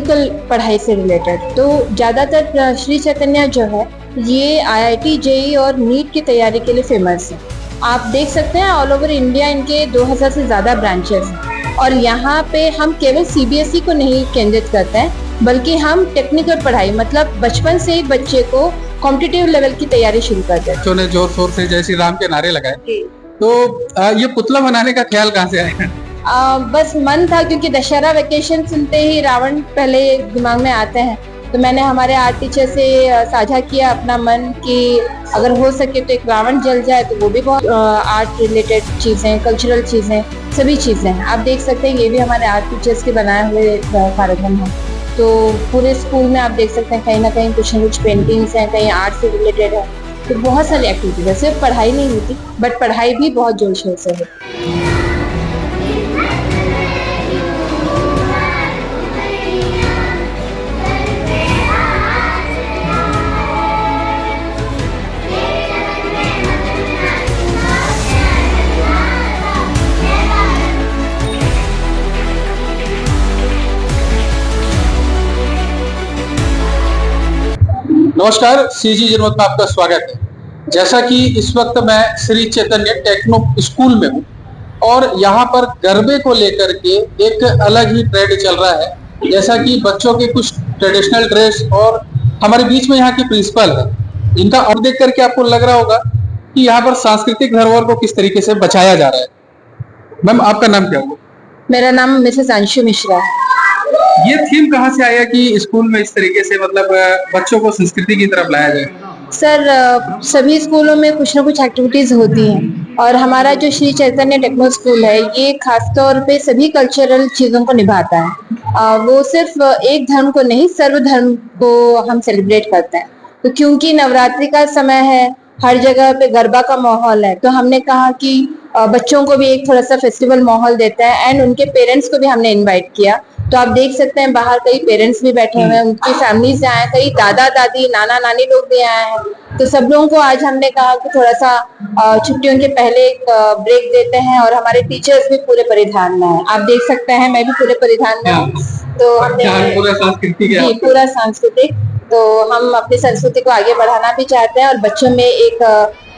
Technical पढ़ाई से related. तो ज़्यादातर श्री चैतन्य जो है ये आईआईटी, जेईई और नीट की तैयारी के लिए फेमस है। आप देख सकते हैं ऑल ओवर इंडिया इनके 2000 से ज़्यादा ब्रांचेस हैं और यहाँ पे हम केवल सीबीएसई को नहीं केंद्रित करते हैं, बल्कि हम टेक्निकल पढ़ाई मतलब बचपन से ही बच्चे को कॉम्पिटिटिव लेवल की तैयारी शुरू कर देते हैं। बच्चों ने जोर शोर से जय श्री राम के नारे लगाए, तो ये पुतला बनाने का ख्याल कहाँ से आया? बस मन था, क्योंकि दशहरा वेकेशन सुनते ही रावण पहले दिमाग में आते हैं। तो मैंने हमारे आर्ट टीचर से साझा किया अपना मन कि अगर हो सके तो एक रावण जल जाए, तो वो भी बहुत आर्ट रिलेटेड चीज़ें, कल्चरल चीज़ें, सभी चीज़ें हैं। आप देख सकते हैं ये भी हमारे आर्ट टीचर्स के बनाए हुए कार्यक्रम हैं। तो पूरे स्कूल में आप देख सकते हैं कहीं ना कहीं कुछ न कुछ पेंटिंग्स हैं, कहीं आर्ट से रिलेटेड है। तो बहुत सारी एक्टिविटीज है, सिर्फ पढ़ाई नहीं होती, बट पढ़ाई भी बहुत जोर शोर से होती। नमस्कार, सीजी जनमत में आपका स्वागत है। जैसा कि इस वक्त मैं श्री चैतन्य टेक्नो स्कूल में हूँ और यहाँ पर गरबे को लेकर के एक अलग ही ट्रेंड चल रहा है। जैसा कि बच्चों के कुछ ट्रेडिशनल ड्रेस और हमारे बीच में यहाँ के प्रिंसिपल है, इनका और देख करके आपको लग रहा होगा कि यहाँ पर सांस्कृतिक धरोहर को किस तरीके से बचाया जा रहा है। मैम, आपका नाम क्या होगा? मेरा नाम मिसेस अंशु मिश्रा है। ये थीम कहाँ से आया कि स्कूल में इस तरीके से मतलब बच्चों को संस्कृति की तरफ लाया जाए? सर, सभी स्कूलों में कुछ ना कुछ एक्टिविटीज होती हैं और हमारा जो श्री चैतन्य टेक्नो स्कूल है ये खास तौर पे सभी कल्चरल चीज़ों को निभाता है। वो सिर्फ एक धर्म को नहीं, सर्व धर्म को हम सेलिब्रेट करते हैं। तो क्योंकि नवरात्रि का समय है, हर जगह पे गरबा का माहौल है, तो हमने कहा कि बच्चों को भी एक थोड़ा सा फेस्टिवल माहौल देते हैं एंड उनके पेरेंट्स को भी हमने इनवाइट किया। तो आप देख सकते हैं बाहर कई पेरेंट्स भी बैठे हुए हैं, उनकी फैमिलीज आए हैं, कई दादा दादी, नाना नानी लोग भी आए हैं। तो सब लोगों को आज हमने कहा कि थोड़ा सा छुट्टियों के पहले एक ब्रेक देते हैं और हमारे टीचर्स भी पूरे परिधान में हैं। आप देख सकते हैं मैं भी पूरे परिधान में हूँ। तो हमने पूरा सांस्कृतिक, तो हम अपनी संस्कृति को आगे बढ़ाना भी चाहते हैं और बच्चों में एक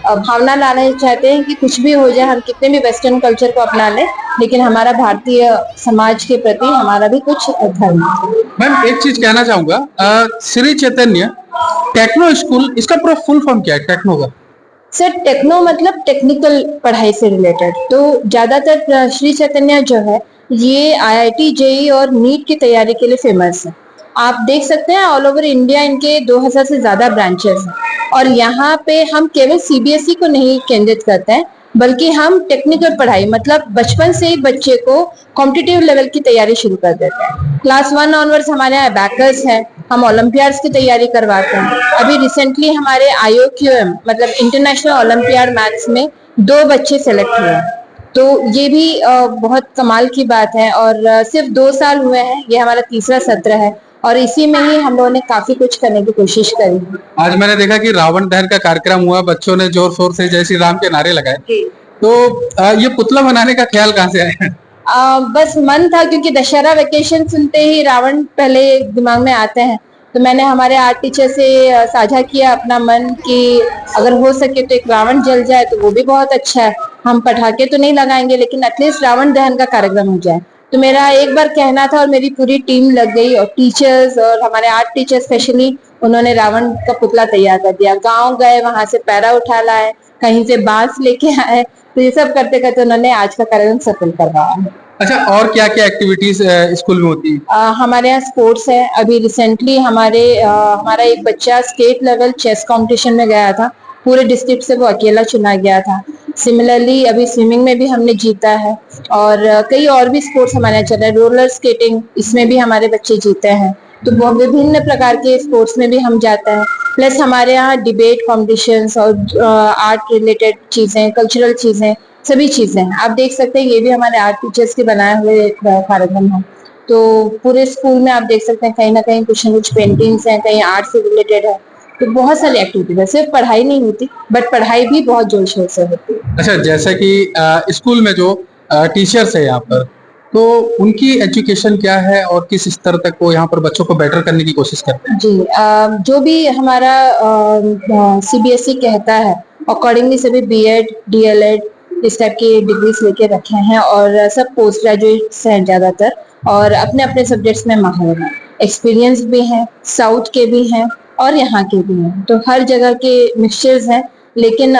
भावना लाना चाहते हैं कि कुछ भी हो जाए, हम कितने भी वेस्टर्न कल्चर को अपना लें, लेकिन हमारा भारतीय समाज के प्रति हमारा भी कुछ धर्म है। मैम, एक चीज कहना चाहूंगा, श्री चैतन्य टेक्नो स्कूल, इसका पूरा फुल फॉर्म क्या है टेक्नो का? सर, टेक्नो मतलब टेक्निकल पढ़ाई से रिलेटेड। तो ज्यादातर श्री चैतन्य जो है ये आईआईटी, जेईई और नीट की तैयारी के लिए फेमस है। आप देख सकते हैं ऑल ओवर इंडिया इनके 2000 से ज्यादा ब्रांचेस हैं और यहाँ पे हम केवल सीबीएसई को नहीं केंद्रित करते हैं, बल्कि हम टेक्निकल पढ़ाई मतलब बचपन से ही बच्चे को कॉम्पिटिटिव लेवल की तैयारी शुरू कर देते हैं। क्लास 1 ऑनवर्ड्स हमारे यहाँ अबैकस है, हम ओलंपियाड्स की तैयारी करवाते हैं। अभी रिसेंटली हमारे IOQM मतलब इंटरनेशनल ओलंपियाड मैथ्स में 2 बच्चे सेलेक्ट हुए हैं। तो ये भी बहुत कमाल की बात है और सिर्फ 2 साल हुए हैं, ये हमारा तीसरा सत्र है और इसी में ही हम लोगों ने काफी कुछ करने की कोशिश करी। आज मैंने देखा कि रावण दहन का कार्यक्रम हुआ, बच्चों ने जोर शोर से जय श्री राम के नारे लगाए, तो ये पुतला बनाने का ख्याल कहाँ से आया? बस मन था, क्योंकि दशहरा वेकेशन सुनते ही रावण पहले दिमाग में आते हैं। तो मैंने हमारे आर्ट टीचर से साझा किया अपना मन कि अगर हो सके तो एक रावण जल जाए, तो वो भी बहुत अच्छा है। हम पटाखे तो नहीं लगाएंगे, लेकिन एटलीस्ट रावण दहन का कार्यक्रम हो जाए। तो मेरा एक बार कहना था और मेरी पूरी टीम लग गई और टीचर्स और हमारे आर्ट टीचर स्पेशली, उन्होंने रावण का पुतला तैयार कर दिया। गांव गए, वहां से पैरा उठा लाए, कहीं से बांस लेके आए, तो ये सब करते करते उन्होंने आज का कार्यक्रम सफल करवाया है। अच्छा, और क्या क्या एक्टिविटीज स्कूल में होती है? हमारे यहाँ स्पोर्ट्स है। अभी रिसेंटली हमारा एक बच्चा स्टेट लेवल चेस कंपटीशन में गया था, पूरे डिस्ट्रिक्ट से वो अकेला चुना गया था। सिमिलरली अभी स्विमिंग में भी हमने जीता है और कई और भी स्पोर्ट्स हमारे यहाँ चल रहे हैं। रोलर स्केटिंग, इसमें भी हमारे बच्चे जीते हैं। तो बहुत विभिन्न प्रकार के स्पोर्ट्स में भी हम जाते हैं। प्लस हमारे यहाँ डिबेट कॉम्पिटिशन्स और आर्ट रिलेटेड चीजें, कल्चरल चीजें, सभी चीजें हैं। आप देख सकते हैं ये भी हमारे आर्ट टीचर्स के बनाए हुए कार्यक्रम है। तो पूरे स्कूल में आप देख सकते हैं कहीं ना कहीं कुछ न कुछ पेंटिंग्स हैं, कहीं आर्ट से रिलेटेड है। तो बहुत सारी एक्टिविटीज है, सिर्फ पढ़ाई नहीं होती, बट पढ़ाई भी बहुत जोर शोर से होती है। अच्छा, जैसा कि स्कूल में जो टीचर्स है यहाँ पर, तो उनकी एजुकेशन क्या है और किस स्तर तक वो यहाँ पर बच्चों को बेटर करने की कोशिश करते हैं? जी जो भी हमारा सीबीएसई कहता है अकॉर्डिंगली सभी बीएड डीएलएड इस टाइप की डिग्रीज लेके रखे हैं और सब पोस्ट ग्रेजुएट्स हैं ज़्यादातर और अपने अपने सब्जेक्ट्स में माहिर हैं, एक्सपीरियंस भी हैं, साउथ के भी हैं और यहाँ के भी हैं, तो हर जगह के मिक्सचर्स हैं। लेकिन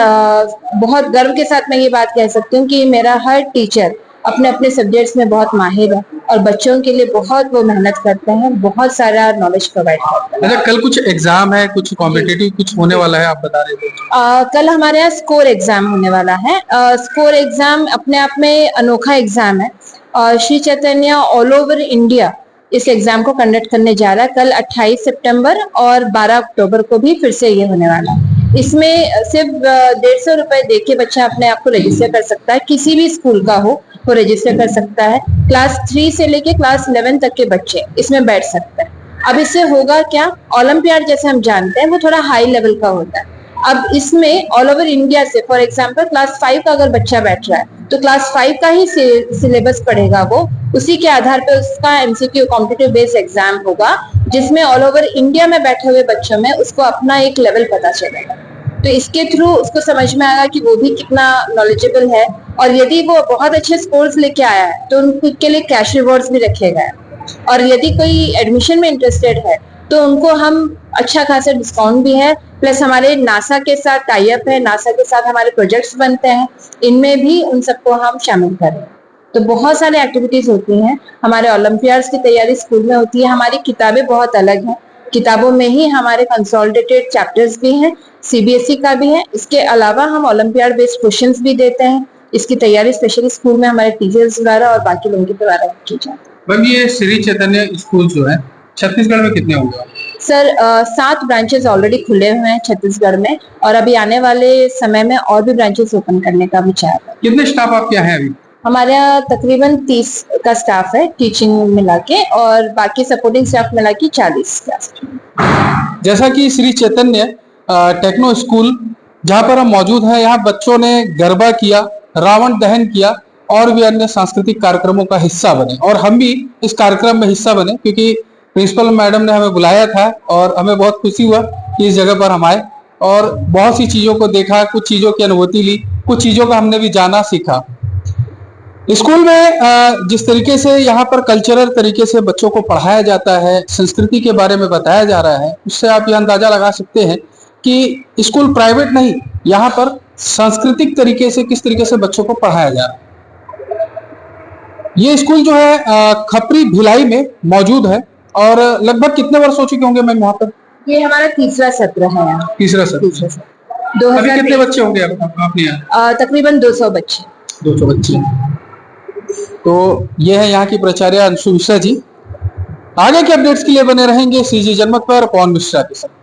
बहुत गर्व के साथ मैं ये बात कह सकती हूँ कि मेरा हर टीचर अपने अपने सब्जेक्ट्स में बहुत माहिर है और बच्चों के लिए बहुत वो मेहनत करते हैं, बहुत सारा नॉलेज प्रोवाइड करते हैं। अच्छा, कल कुछ एग्जाम है, कुछ कॉम्पिटिटिव कुछ होने वाला है, आप बता रहे थे। कल हमारे यहाँ स्कोर एग्जाम होने वाला है। स्कोर एग्जाम अपने आप में अनोखा एग्जाम है और Shri Chaitanya all over India इस एग्जाम को कंडक्ट करने जा रहा है। कल 28 सितंबर और 12 अक्टूबर को भी फिर से ये होने वाला है। इसमें सिर्फ 150 रुपए दे के बच्चा अपने आप को रजिस्टर कर सकता है, किसी भी स्कूल का हो वो रजिस्टर कर सकता है। क्लास 3 से लेके क्लास 11 तक के बच्चे इसमें बैठ सकते हैं। अब इससे होगा क्या, ओलंपियाड जैसे हम जानते हैं वो थोड़ा हाई लेवल का होता है। अब इसमें ऑल ओवर इंडिया से फॉर एग्जांपल क्लास 5 का अगर बच्चा बैठ रहा है तो क्लास 5 का ही सिलेबस पढ़ेगा वो, उसी के आधार पर उसका एमसीक्यू कॉम्पिटिटिव बेस्ड एग्जाम होगा जिसमें ऑल ओवर इंडिया में बैठे हुए बच्चों में उसको अपना एक लेवल पता चलेगा। तो इसके थ्रू उसको समझ में आएगा कि वो भी कितना नॉलेजेबल है और यदि वो बहुत अच्छे स्कोर्स लेके आया है तो उनके लिए कैश रिवॉर्ड्स भी रखे गए हैं और यदि कोई एडमिशन में इंटरेस्टेड है तो उनको हम अच्छा खासा डिस्काउंट भी है, प्लस हमारे नासा के साथ टाई अप है, नासा के साथ हमारे प्रोजेक्ट्स बनते हैं, इनमें भी उन सबको हम शामिल करें। तो बहुत सारे एक्टिविटीज होती हैं, हमारे ओलंपियाड्स की तैयारी स्कूल में होती है। हमारी किताबें बहुत अलग हैं, किताबों में ही हमारे कंसोलिडेटेड चैप्टर्स भी हैं, सीबीएसई का भी है। इसके अलावा हम ओलंपियाड बेस्ड क्वेश्चंस भी देते हैं। इसकी तैयारी स्पेशली स्कूल में हमारे टीचर्स द्वारा और बाकी लोगों के द्वारा की जाती है। मैम, ये श्री चैतन्य स्कूल जो है छत्तीसगढ़ में कितने होंगे? सर 7 ब्रांचेस ऑलरेडी खुले हुए हैं छत्तीसगढ़ में और अभी आने वाले समय में और भी ब्रांचेस ओपन करने का विचार है। कितने स्टाफ आपके यहाँ है अभी? हमारे यहाँ तकरीबन 30 का स्टाफ है, टीचिंग मिला के, और बाकी सपोर्टिंग स्टाफ मिला के 40 का। जैसा कि श्री चैतन्य टेक्नो स्कूल जहाँ पर हम मौजूद हैं, यहाँ बच्चों ने गरबा किया, रावण दहन किया और भी अन्य सांस्कृतिक कार्यक्रमों का हिस्सा बने और हम भी इस कार्यक्रम में हिस्सा बने क्योंकि प्रिंसिपल मैडम ने हमें बुलाया था और हमें बहुत खुशी हुआ कि इस जगह पर हम आए और बहुत सी चीजों को देखा, कुछ चीजों की अनुभूति ली, कुछ चीजों का हमने भी जाना सीखा। स्कूल में जिस तरीके से यहाँ पर कल्चरल तरीके से बच्चों को पढ़ाया जाता है, संस्कृति के बारे में बताया जा रहा है, उससे आप यह अंदाजा लगा सकते हैं कि स्कूल प्राइवेट नहीं, यहाँ पर सांस्कृतिक तरीके से किस तरीके से बच्चों को पढ़ाया जा रहा है। ये स्कूल जो है खपरी भिलाई में मौजूद है और लगभग कितने वर्ष हो चुके होंगे मैम वहाँ पर? ये हमारा तीसरा सत्र है यहाँ। तीसरा सत्र। अभी कितने बच्चे होंगे आपने यहाँ? तकरीबन 200 बच्चे। 200 बच्चे। तो ये है यहाँ की प्राचार्य अंशु मिश्रा जी। आगे के अपडेट्स के लिए बने रहेंगे सीजी जनमत पर पवन मिश्रा के साथ।